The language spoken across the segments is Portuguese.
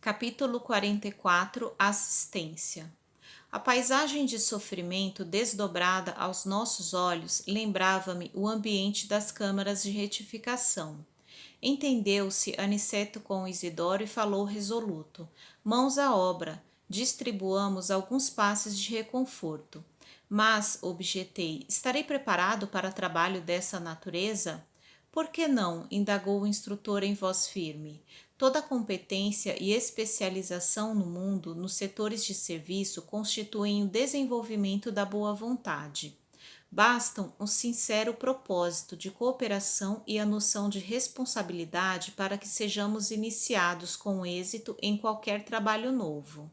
Capítulo 44 Assistência. A paisagem de sofrimento desdobrada aos nossos olhos lembrava-me o ambiente das câmaras de retificação. Entendeu-se Aniceto com Isidoro e falou resoluto. Mãos à obra, distribuamos alguns passes de reconforto. Mas, objetei, estarei preparado para trabalho dessa natureza? Por que não? Indagou o instrutor em voz firme. Toda competência e especialização no mundo nos setores de serviço constituem o desenvolvimento da boa vontade. Bastam o sincero propósito de cooperação e a noção de responsabilidade para que sejamos iniciados com êxito em qualquer trabalho novo.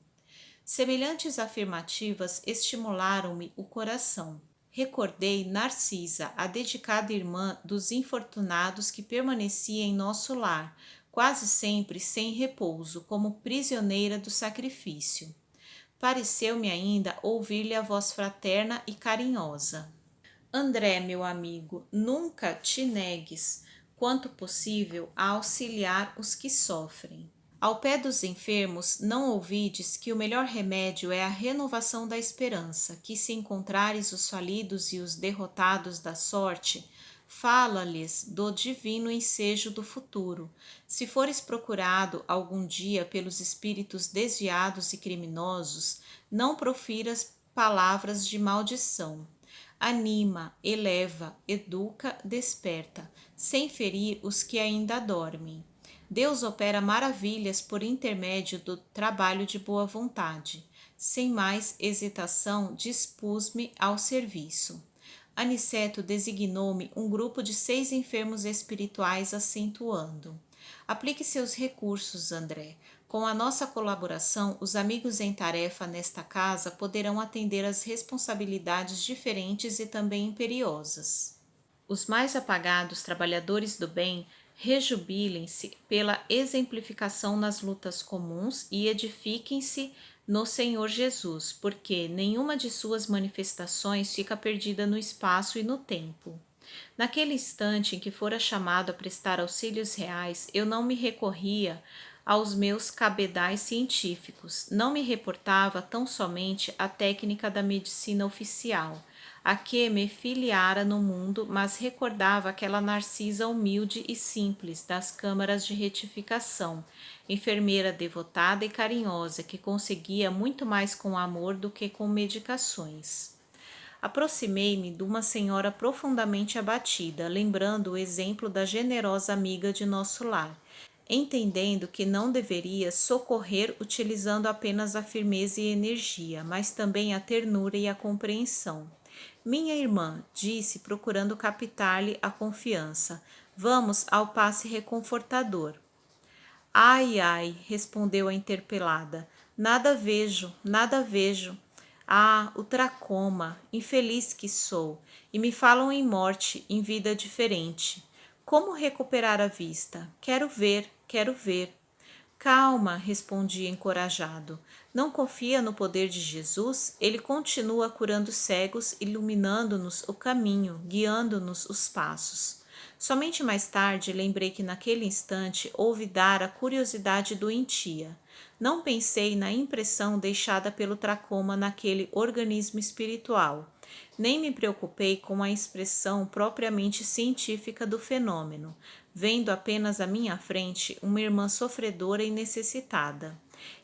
Semelhantes afirmativas estimularam-me o coração. Recordei Narcisa, a dedicada irmã dos infortunados que permanecia em nosso lar, quase sempre sem repouso, como prisioneira do sacrifício. Pareceu-me ainda ouvir-lhe a voz fraterna e carinhosa. André, meu amigo, nunca te negues, quanto possível, a auxiliar os que sofrem. Ao pé dos enfermos, não ouvides que o melhor remédio é a renovação da esperança, que se encontrares os falidos e os derrotados da sorte, fala-lhes do divino ensejo do futuro. Se fores procurado algum dia pelos espíritos desviados e criminosos, não profiras palavras de maldição. Anima, eleva, educa, desperta, sem ferir os que ainda dormem. Deus opera maravilhas por intermédio do trabalho de boa vontade. Sem mais hesitação, dispus-me ao serviço. Aniceto designou-me um grupo de 6 enfermos espirituais, acentuando: aplique seus recursos, André. Com a nossa colaboração, os amigos em tarefa nesta casa poderão atender às responsabilidades diferentes e também imperiosas. Os mais apagados trabalhadores do bem rejubilem-se pela exemplificação nas lutas comuns e edifiquem-se no Senhor Jesus, porque nenhuma de suas manifestações fica perdida no espaço e no tempo. Naquele instante em que fora chamado a prestar auxílios reais, eu não me recorria aos meus cabedais científicos, não me reportava tão somente à técnica da medicina oficial, a que me filiara no mundo, mas recordava aquela Narcisa humilde e simples das câmaras de retificação, enfermeira devotada e carinhosa, que conseguia muito mais com amor do que com medicações. Aproximei-me de uma senhora profundamente abatida, lembrando o exemplo da generosa amiga de nosso lar, entendendo que não deveria socorrer utilizando apenas a firmeza e energia, mas também a ternura e a compreensão. Minha irmã, disse, procurando captar-lhe a confiança, vamos ao passe reconfortador. Ai, ai, respondeu a interpelada, nada vejo, nada vejo. Ah, o tracoma, infeliz que sou, e me falam em morte, em vida diferente. Como recuperar a vista? Quero ver, quero ver. Calma, respondi encorajado. Não confia no poder de Jesus? Ele continua curando cegos, iluminando-nos o caminho, guiando-nos os passos. Somente mais tarde lembrei que naquele instante ouvi dar a curiosidade doentia. Não pensei na impressão deixada pelo tracoma naquele organismo espiritual. Nem me preocupei com a expressão propriamente científica do fenômeno, vendo apenas à minha frente uma irmã sofredora e necessitada.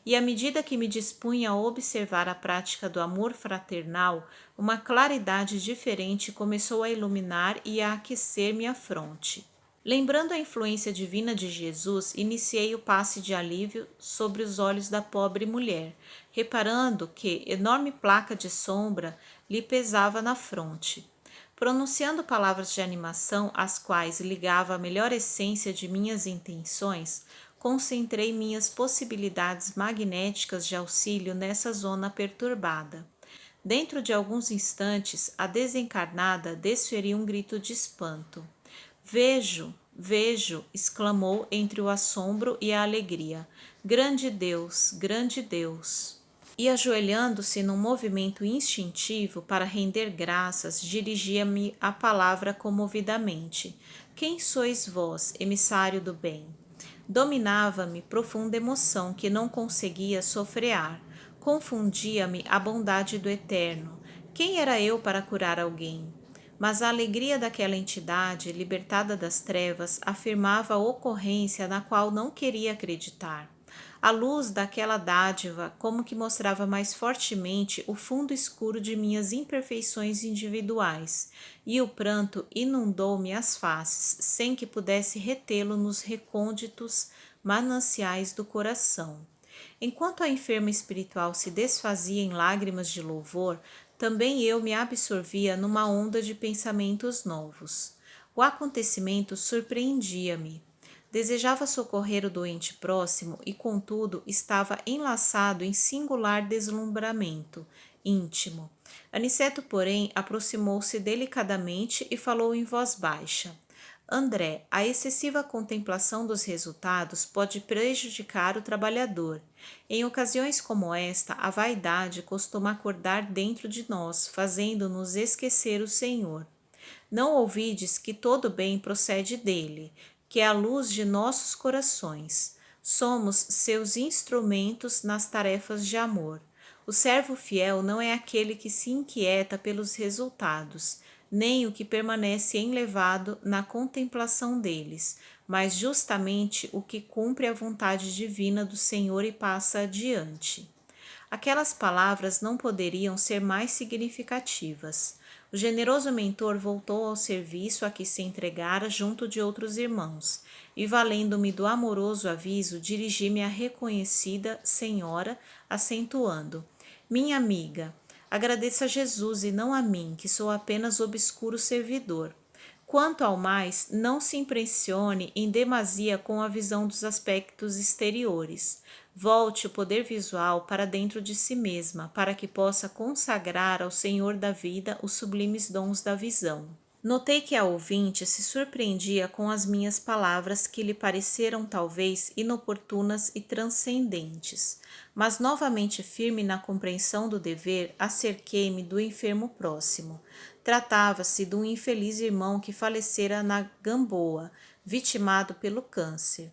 E à medida que me dispunha a observar a prática do amor fraternal, uma claridade diferente começou a iluminar e a aquecer minha fronte. Lembrando a influência divina de Jesus, iniciei o passe de alívio sobre os olhos da pobre mulher, reparando que enorme placa de sombra lhe pesava na fronte. Pronunciando palavras de animação, às quais ligava a melhor essência de minhas intenções, concentrei minhas possibilidades magnéticas de auxílio nessa zona perturbada. Dentro de alguns instantes, a desencarnada desferiu um grito de espanto. Vejo, vejo, exclamou entre o assombro e a alegria. Grande Deus, grande Deus. E ajoelhando-se num movimento instintivo para render graças, dirigia-me a palavra comovidamente. Quem sois vós, emissário do bem? Dominava-me profunda emoção que não conseguia sofrear. Confundia-me a bondade do Eterno. Quem era eu para curar alguém? Mas a alegria daquela entidade, libertada das trevas, afirmava a ocorrência na qual não queria acreditar. A luz daquela dádiva como que mostrava mais fortemente o fundo escuro de minhas imperfeições individuais, e o pranto inundou-me as faces, sem que pudesse retê-lo nos recônditos mananciais do coração. Enquanto a enferma espiritual se desfazia em lágrimas de louvor, também eu me absorvia numa onda de pensamentos novos. O acontecimento surpreendia-me. Desejava socorrer o doente próximo e, contudo, estava enlaçado em singular deslumbramento íntimo. Aniceto, porém, aproximou-se delicadamente e falou em voz baixa. André, a excessiva contemplação dos resultados pode prejudicar o trabalhador. Em ocasiões como esta, a vaidade costuma acordar dentro de nós, fazendo-nos esquecer o Senhor. Não ouvides que todo bem procede dele, que é a luz de nossos corações. Somos seus instrumentos nas tarefas de amor. O servo fiel não é aquele que se inquieta pelos resultados, nem o que permanece enlevado na contemplação deles, mas justamente o que cumpre a vontade divina do Senhor e passa adiante. Aquelas palavras não poderiam ser mais significativas. O generoso mentor voltou ao serviço a que se entregara junto de outros irmãos, e valendo-me do amoroso aviso, dirigi-me à reconhecida senhora, acentuando: minha amiga, agradeça a Jesus e não a mim, que sou apenas obscuro servidor. Quanto ao mais, não se impressione em demasia com a visão dos aspectos exteriores. Volte o poder visual para dentro de si mesma, para que possa consagrar ao Senhor da vida os sublimes dons da visão. Notei que a ouvinte se surpreendia com as minhas palavras que lhe pareceram talvez inoportunas e transcendentes, mas novamente firme na compreensão do dever, acerquei-me do enfermo próximo. Tratava-se de um infeliz irmão que falecera na Gamboa, vitimado pelo câncer.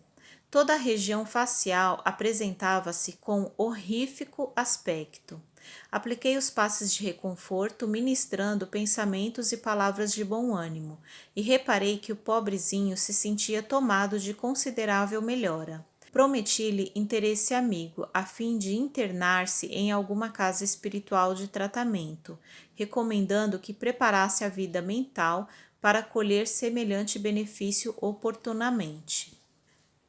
Toda a região facial apresentava-se com horrífico aspecto. Apliquei os passes de reconforto, ministrando pensamentos e palavras de bom ânimo, e reparei que o pobrezinho se sentia tomado de considerável melhora. Prometi-lhe interesse amigo, a fim de internar-se em alguma casa espiritual de tratamento, recomendando que preparasse a vida mental para colher semelhante benefício oportunamente.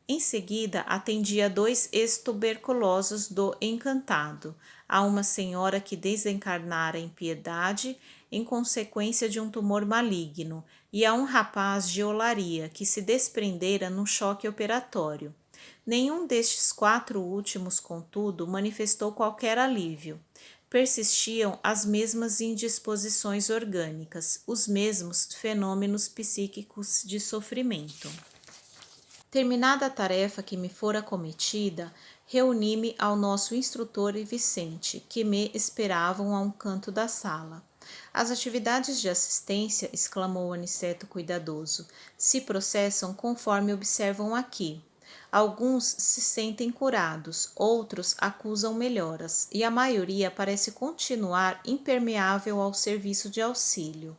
Em seguida, atendi a 2 ex-tuberculosos do Encantado, a uma senhora que desencarnara em piedade em consequência de um tumor maligno e a um rapaz de Olaria que se desprendera num choque operatório. Nenhum destes 4 últimos, contudo, manifestou qualquer alívio. Persistiam as mesmas indisposições orgânicas, os mesmos fenômenos psíquicos de sofrimento. Terminada a tarefa que me fora cometida, reuni-me ao nosso instrutor e Vicente, que me esperavam a um canto da sala. As atividades de assistência, exclamou Aniceto cuidadoso, se processam conforme observam aqui. Alguns se sentem curados, outros acusam melhoras, e a maioria parece continuar impermeável ao serviço de auxílio.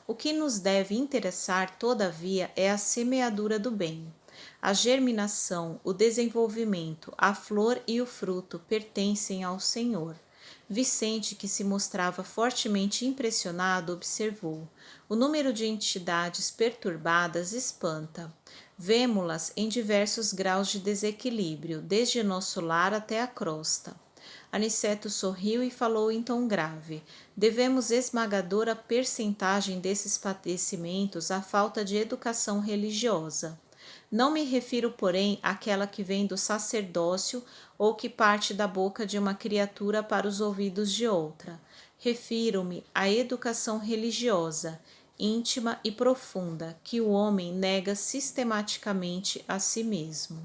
O que nos deve interessar, todavia, é a semeadura do bem. A germinação, o desenvolvimento, a flor e o fruto pertencem ao Senhor. Vicente, que se mostrava fortemente impressionado, observou: o número de entidades perturbadas espanta. Vemo-las em diversos graus de desequilíbrio, desde nosso lar até a crosta. Aniceto sorriu e falou em tom grave: devemos esmagadora percentagem desses padecimentos à falta de educação religiosa. Não me refiro, porém, àquela que vem do sacerdócio ou que parte da boca de uma criatura para os ouvidos de outra. Refiro-me à educação religiosa, íntima e profunda, que o homem nega sistematicamente a si mesmo.